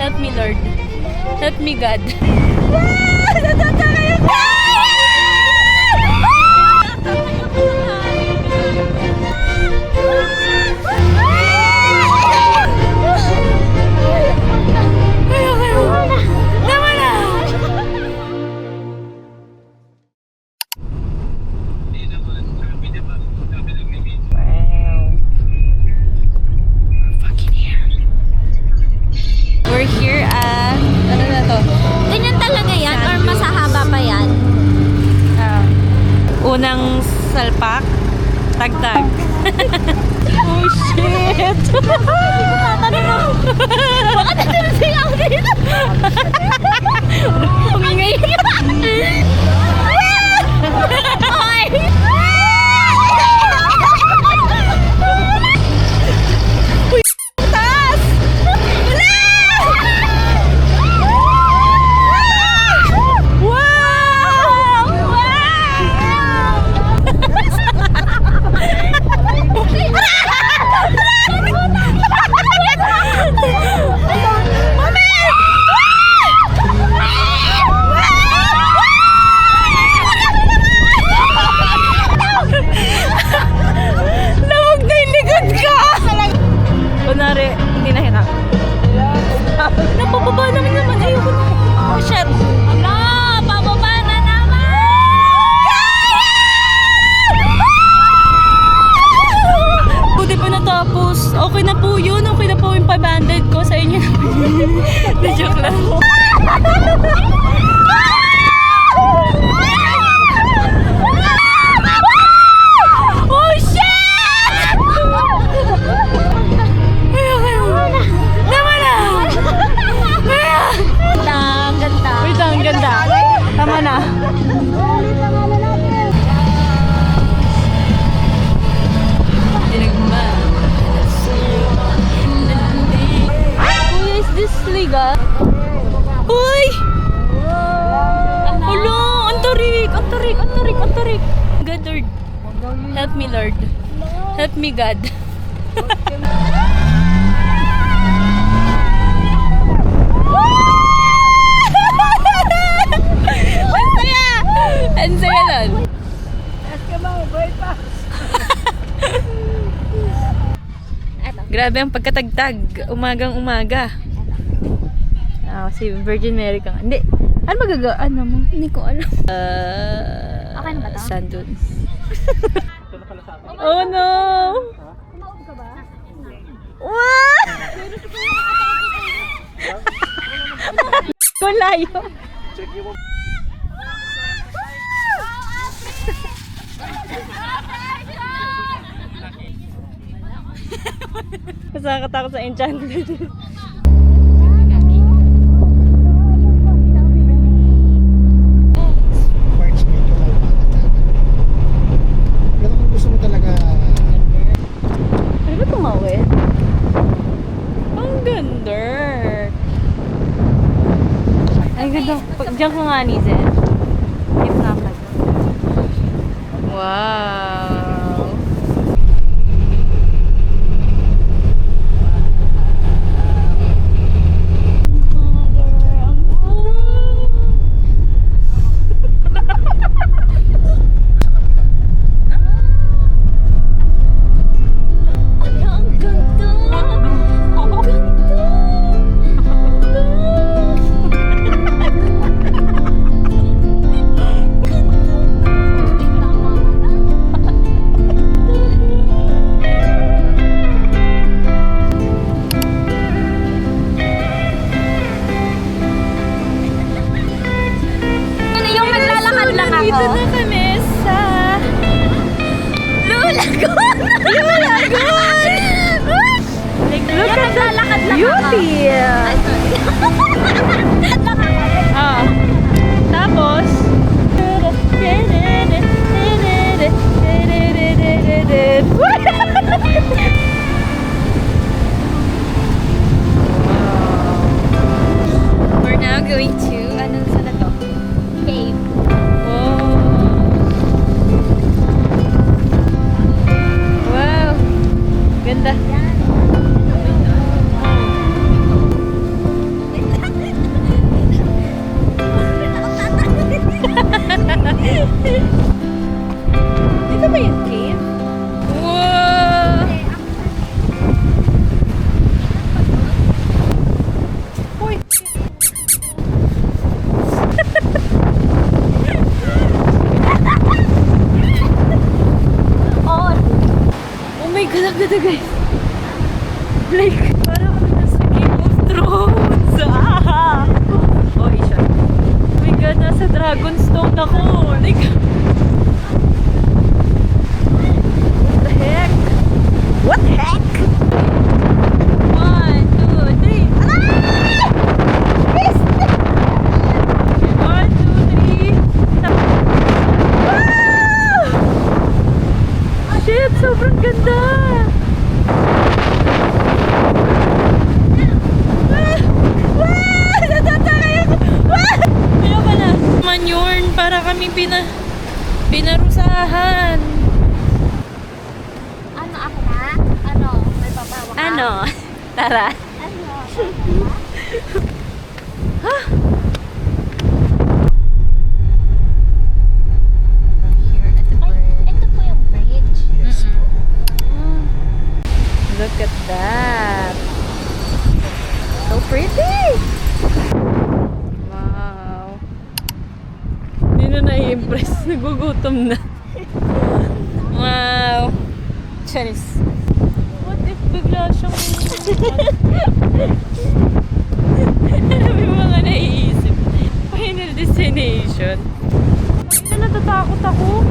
Help me, Lord. Help me, God. We're here at, ano na to? Ganyan talaga yan or mas hahaba pa yan? Unang salpak, tagtag. Oh shit! Baka natulusing ako dito! Umingay. Oy! Taas! Wow! Lawag na yung likod ka! Kunwari, hindi na hirap. Napapaba naman. Ayoko na. Oh, shit. Ala! Pababa na naman! Buti pa natapos. Okay na po yun. Okay na po yung 500 ko sa inyo. Na joke lang. Oh, shit! Tama na! Ang ganda. Wait lang, ang ganda. Tama na. Kuya, is this legal? Uy! Hello! Ang tarik! Ang tarik! Ang tarik! Ang tarik! God, Lord. Help me, Lord. Help me, God. Ang saya! Ang saya nun. Grabe ang pagkatagtag. Umagang umaga. Si Virgin Mary ka. Hindi. Ano magagaan mo? Hindi ko alam. Okay na ba to? Saan dun? Oh no! Kumaob ka ba? Wow! Kulayo. Mas nakakatakot sa Enchanted. March medyo kalmado na. Pero kung gusto mo talaga Ano ba tumawid? Ang ganda! Ang ganda. Diyan ka nga, Nizel. Keep nga pala. Wow! Ang ganda! Ang ganda! Ano yung naglalakad lang ako? Dito na kami sa Lulagon! Lulagon! Like, look at the Naglalakad lang beauty! Ah. Tapos, we're now going to, ano sa na to? Cave. Wow! Ganda. to guys. Like, parang kami nasa Game of Thrones. Ah! Oh, siya. Oh my God, nasa Dragonstone ako. Like, what the heck? What the heck? 1, 2, 3. Ah! 1, 2, 3. Ah! Shit, sobrang ganda. Manyorn, para kami pinarusahan. Ano ako na? Ano? May papawa ka? Ano? Tara. Ano? Here at the Ay, ito po yung bridge. Yes. Look at that. So pretty. Wow. Hindi na nai-impress. Nagugutom na. Wow. Charis. What if bigla siyang... May mga naiisip. Final destination. Ay, natatakot ako.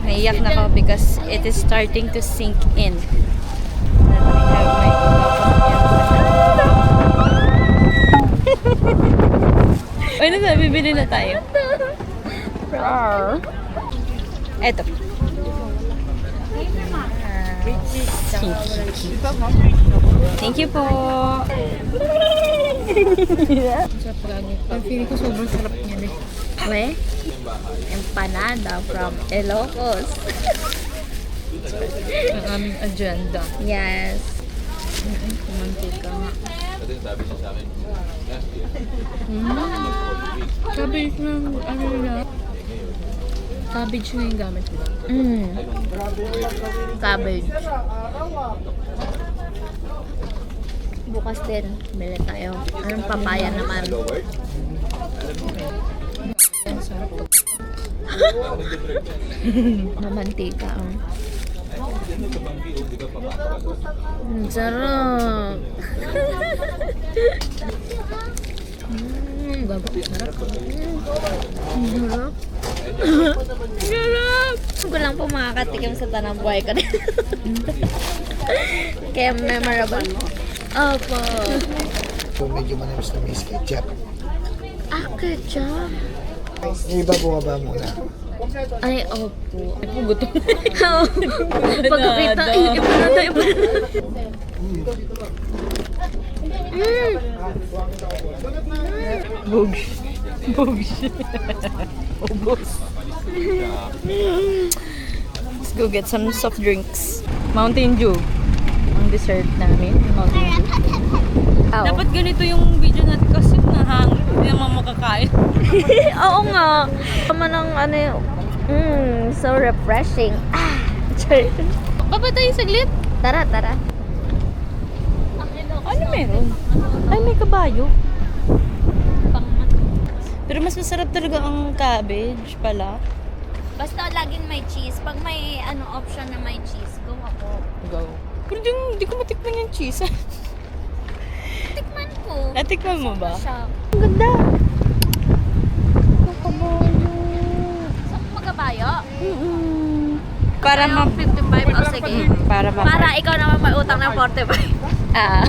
Naiyak na ako because it is starting to sink in. That I have my Ay, na bibili na tayo. Eto. Thank you po. Ang feeling ko sobrang sarap niya eh. We? Empanada from Ilocos. Ang aming agenda. Yes. Mantika nga. Cabbage na, ano na? Cabbage na yung gamit ko. Cabbage. Bukas din, bili tayo. Anong papaya naman? Ang sarap to. Mamantika. Ang sarap. Gago, sarap. Ang sarap. Sarap! Ko lang po makakatikim sa tanang buhay ko. Kaya memorable. Opo. So medyo manamis-namis ketchup. Ketchup. Yung iba bumaba muna. Ay, opo. Ay, gutom. Pagkakita, iba na tayo. Bugs. Bugs. Ubos. Let's go get some soft drinks. Mountain Dew. Ang dessert namin. Mountain Dew. Dapat ganito yung video natin kasi nahangin. Hindi naman makakain. Oo nga. Tama ng ano yung... so refreshing. Baba tayo saglit. Tara, tara. Ano meron? Ay, may kabayo. Pero mas masarap talaga ang cabbage pala. Basta laging may cheese. Pag may option na may cheese, go ako. Go. Pero di ko matikman yung cheese. Tikman ko. Natikman mo ba? Siya. Ang ganda. Sa magabayo? Para Ayaw, 55 o sige. Para ikaw naman may utang ng 45. Ah.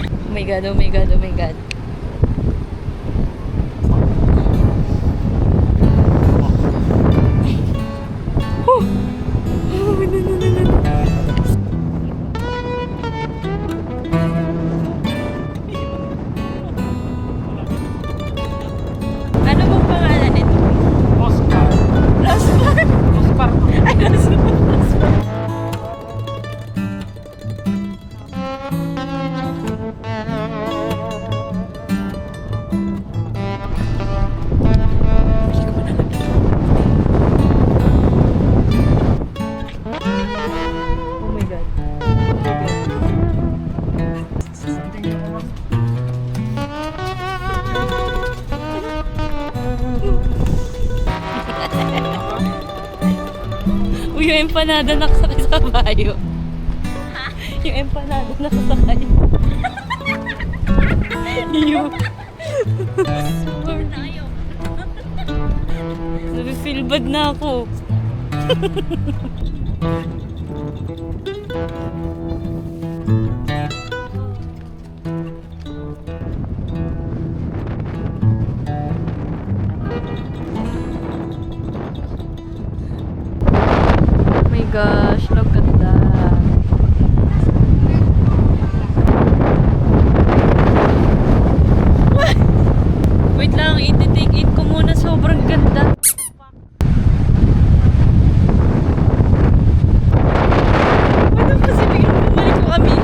Oh my God, oh my God, oh my God. Ano bang pangalan nito? Oscar. Oscar? Oscar. Ay, Oscar. Oh my God. Uy, yung empanada nakasakay sa kabayo. Yung empanada nakasakay. Yung... Nafe-feel bad na ako. Oh my gosh, look at that. What? Wait lang, i-take in ko muna. Sobrang ganda. Ano kasi biglang bumalik ko kami?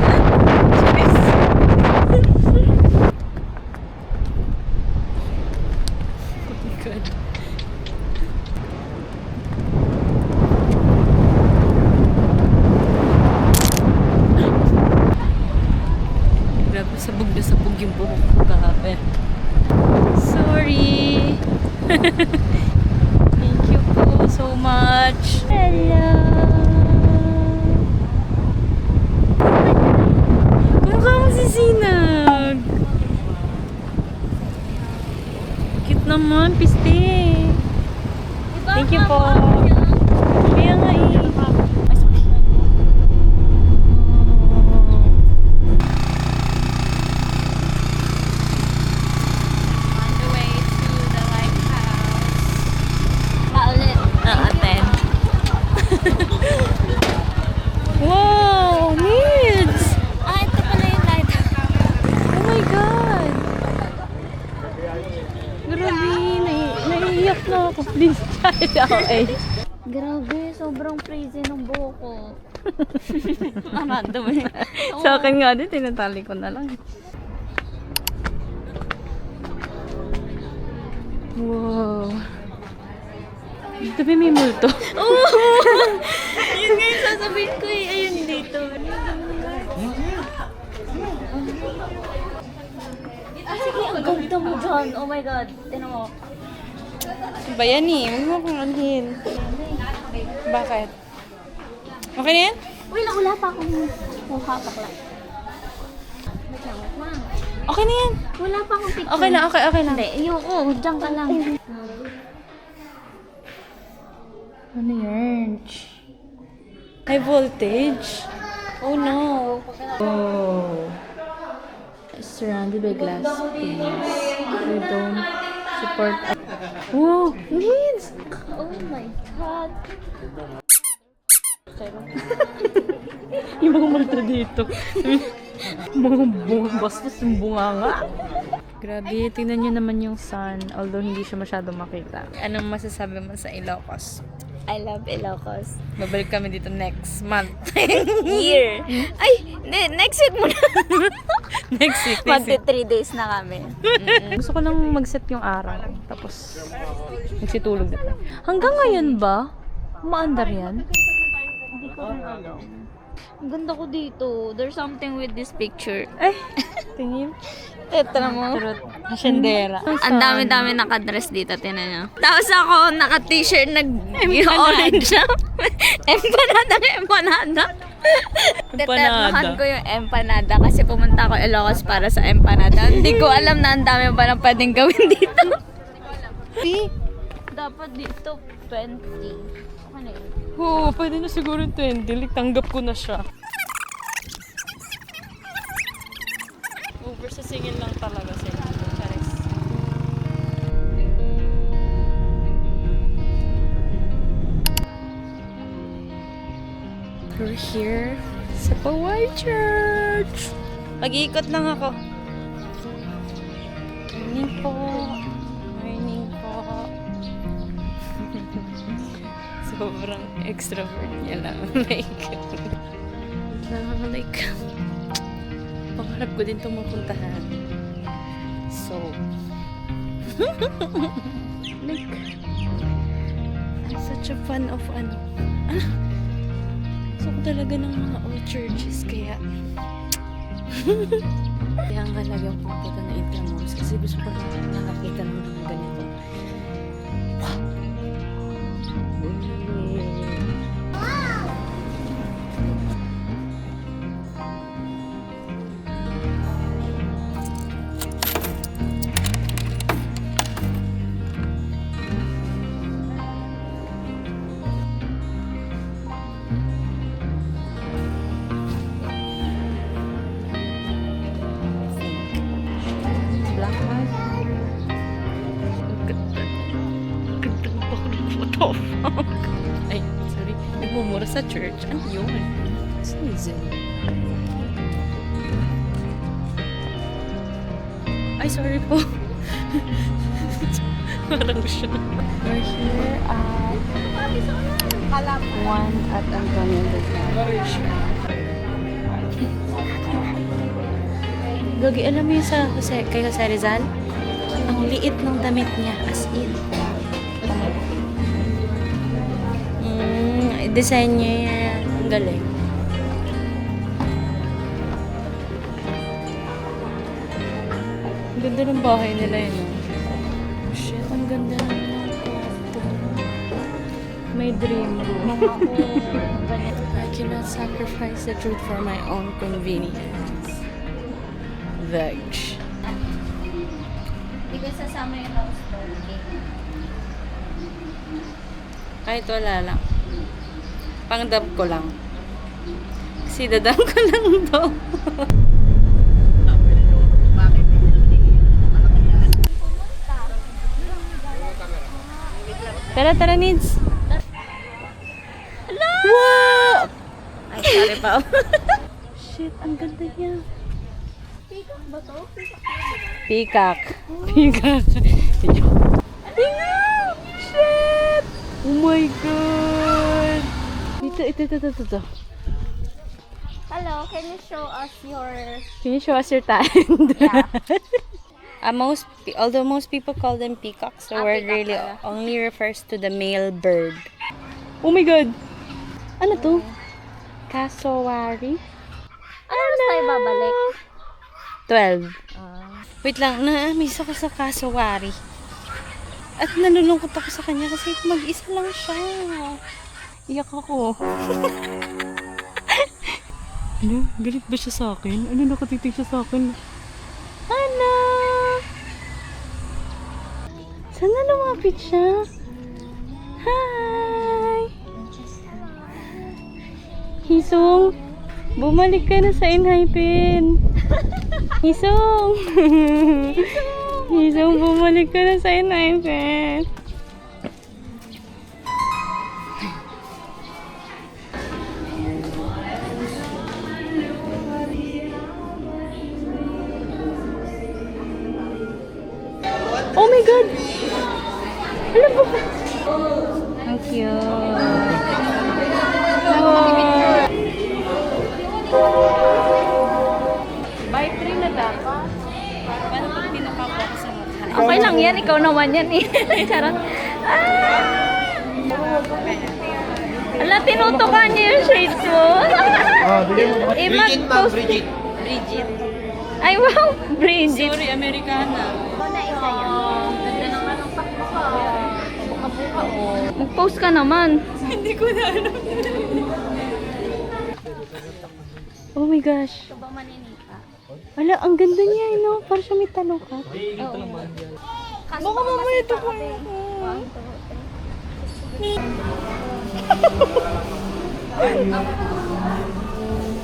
Cheers. Oh my God. Grabe, sabog na sabog yung buhok ko kahapon. Sorry. Thank you po so much. Hello. Kung ka masisinag. Cute naman, piste. Thank you po. Kaya nga eh. Wow, needs! Ah, ito pala yung light. Oh my God! Grabe, naiiyak na ako. Please, child ako eh. Grabe, sobrang crazy ng buhok ko. Random eh. Sa akin nga din, tinatali ko na lang. Wow. Ito ba may multo? Yun nga yung sasabihin ko eh. Ayun dito. Sige, ang ganda mo dyan. Oh my God. Tinan mo. Ba yan eh? Huwag mo akong anhin. Bakit? Okay na yan? Uy, wala pa akong mukha bakla. Wait lang. Okay na yan. Wala pa akong picture. Okay na, okay na. Hindi, ayoko. Diyan ka lang. Ano yan? High voltage? Oh no. Oh. Surrounded by glass panes. We don't support. Wow! Needs! Oh my God. Yung mga multo dito. Mga bunga. Bastos yung bunga nga. Grabe, tingnan nyo naman yung sun. Although hindi siya masyado makita. Anong masasabi mo sa Ilocos? I love Ilocos. Babalik kami dito next month. Year. Ay, hindi. Next week muna. Next week. Magti 3 days na kami. Gusto ko lang mag-set yung araw. Tapos, magsitulog dito. Hanggang ngayon ba? Maandar yan? Hindi ko rin alam. Ang ganda ko dito. There's something with this picture. Ay, tingin. Ito na mo. Turot. Hasyendera. Ang dami-dami nakadress dito, tinan nyo. Tapos ako, naka-t-shirt, nag-orange siya. Empanada. Teternohan ko yung empanada kasi pumunta ako Ilocos para sa empanada. Hindi ko alam na ang dami pa na pwedeng gawin dito. Dapat dito, 20. Okay na yun. Oo, pwede na siguro 20. Like, tanggap ko na siya. Over sa singin lang talaga sila. Charis. We're here sa Poway Church. Mag-iikot lang ako. Morning po. Morning po. Sobrang extrovert niya lang. Like, pangarap ko din itong mapuntahan. So, like, I'm such a fan of gusto ko talaga ng mga old churches, kaya ang halagang pupunta na Intramuros kasi gusto ko lang nakakita ng mga ganito. Wow! Sa church? Ano yun? Season. Ay, sorry po. Parang siya. We're here at 1 at Antonio de Church. Gagi, alam mo yung sa kay Jose Rizal? Ang liit ng damit niya, as in. Design niya yan. Ang galing. Ang ganda ng bahay nila yun. Oh, shit, ang ganda naman ng kwarto. May dream room. I cannot sacrifice the truth for my own convenience. Veg. Hindi ko sasama yung house dog cake. Kahit wala lang. Pang-dab ko lang. Kasi dadam ko lang to. Tara, needs. Hello! Wow! Ay, sorry pa. Shit, ang ganda niya. Peacock ba to? Peacock. Peacock. Tingnan! Shit! Oh my God! Ito. Hello, can you show us your... Can you show us your talent? Yeah. Although most people call them peacocks, the word peacock really pala. only refers to the male bird. Oh my God! Ano to? Cassowary? Ano mas tayo babalik? 12. Wait lang, na-miss ako sa cassowary. At nalulungkot ako sa kanya kasi mag-isa lang siya. Iyak ako. Ano? Galit ba siya sa akin? Ano nakatitig siya sa akin? Ano? Saan na lumapit siya? Hi! Hisong! Bumalik ka na sa Enhypen! Hisong! Hisong, bumalik ka na sa Enhypen! Oh my God! Alam mo ba? Ang cute! Wow! By 3 na dapat. Paano pag pinapako ako sa mukha? Okay lang yan, ikaw naman yan eh. Charot. Ala, tinutukan niyo yung shades mo. Bridget, ma'am, Bridget. Bridget. Ay, wow, Bridget. Sorry, Americana. Na isa yan. Ganda ng anong pakpaka. Buka-buka oh. Mag-post ka naman. Hindi ko na alam. Oh my gosh. Ito ba maninika? Wala, ang ganda niya, no? Parang siya may talukat. Oo. Baka mamaya ito ko.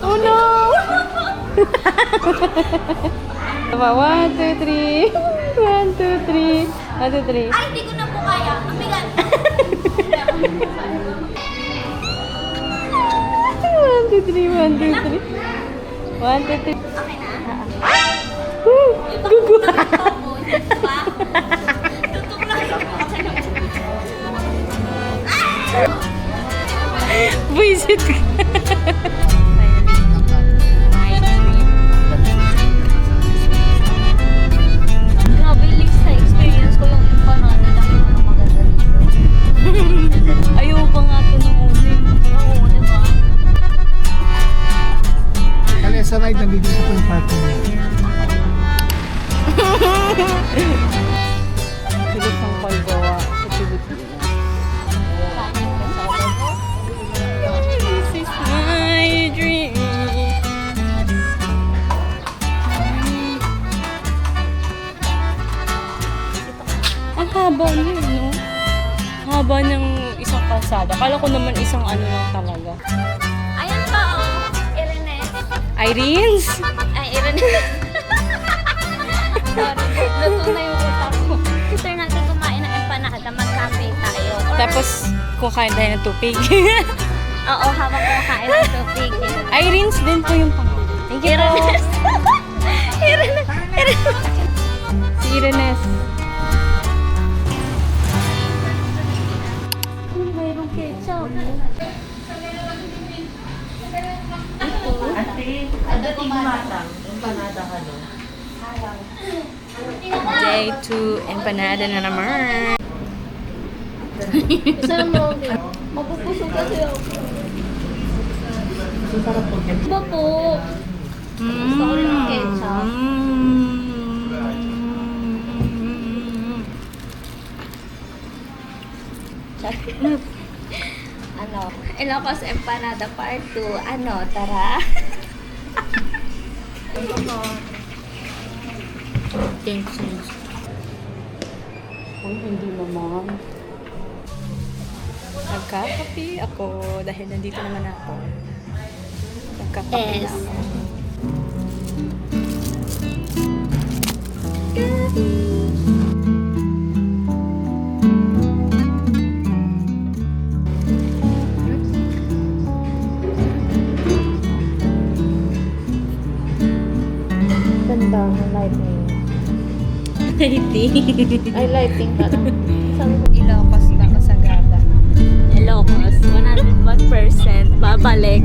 Oh no! Diba? 1, 2, 3. 1, 2, 3. 1, 2, 3. Ay, hindi ko na po kaya. Ang bigat. 1, 2, 3. 1, 2, 3. 1, 2, 3. Okay na? Gugu! Tutok lang ako. Buisit ka. Grabe, Liz, sa experience ko yung empanada lang yung mga maganda dito. Ayaw pa nga ito nung ulit. Oo, diba? Kali sa ride, nandito sa yung parking niya. Bilis ang paggawa sa Pilipinas. This is my dream. Ang haba niya, no? Haba ng isang kalsada. Kala ko naman isang ano lang talaga. Ayan pa, oh. Irene. Irene's? Ay, Irene. Sorry, luto na yung utak ko. After natin kumain ng empanada, mag-cafe tayo. Or, Tapos, kukain tayo ng tupig. Oo, habang kumakain ng tubig. Irene's din po yung pangalan. Thank you po. Si Irenes. Mayroong ketchup. Day 2, empanada na naman. Isa lang mo. Mapupusog kasi ako. Iba po. Gusto ko rin ng ketchup. Ano? Ilocos Empanada Part 2. Ano? Tara. Thanks. Uy, hindi naman. Nagkakape ako dahil nandito naman ako. Nagkakape na Yes. ako. Ganda ng lighting. Lighting. Ay, lighting ka lang. Ilocos na ako sa Gaba. Ilocos, 101% babalik.